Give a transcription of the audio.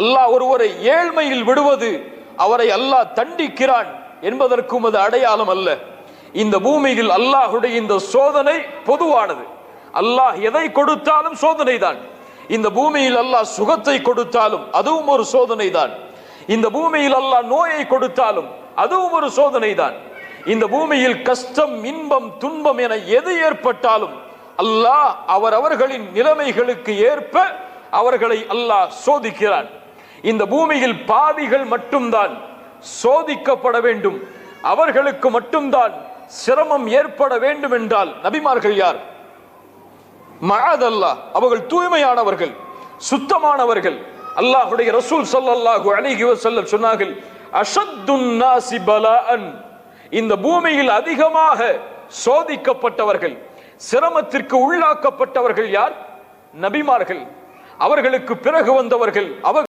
அல்லாஹ் ஒருவரை ஏழ்மையில் விடுவது அவரை அல்லாஹ் தண்டிக்கிறான் என்பதற்கும் அது அடையாளம் அல்ல. இந்த பூமியில் அல்லாஹுடைய இந்த சோதனை பொதுவானது. அல்லாஹ் எதை கொடுத்தாலும் சோதனை தான். இந்த பூமியில் அல்லாஹ் சுகத்தை கொடுத்தாலும் அதுவும் ஒரு சோதனை தான். இந்த பூமியில் அல்லாஹ் நோயை கொடுத்தாலும் அதுவும் ஒரு சோதனை தான். இந்த பூமியில் கஷ்டம், இன்பம், துன்பம் என எது ஏற்பட்டாலும் அல்லாஹ் அவரவர்களின் நிலைமைகளுக்கு ஏற்ப அவர்களை அல்லாஹ் சோதிக்கிறான். இந்த பூமியில் பாவிகள் மட்டும்தான் சோதிக்கப்பட வேண்டும், அவர்களுக்கு மட்டும்தான் சிரமம் ஏற்பட வேண்டும் என்றால் நபிமார்கள் யார்? மஅதல்லாஹ், அவர்கள் தூய்மையானவர்கள், சுத்தமானவர்கள். அல்லாஹ்வுடைய ரசூல் ஸல்லல்லாஹு அலைஹி வஸல்லம் சொன்னார்கள், அஷத்துன் நாஸி பலாஅன், இந்த பூமியில் அதிகமாக சோதிக்கப்பட்டவர்கள், சிரமத்திற்கு உள்ளாக்கப்பட்டவர்கள் யார்? நபிமார்கள். அவர்களுக்கு பிறகு வந்தவர்கள்.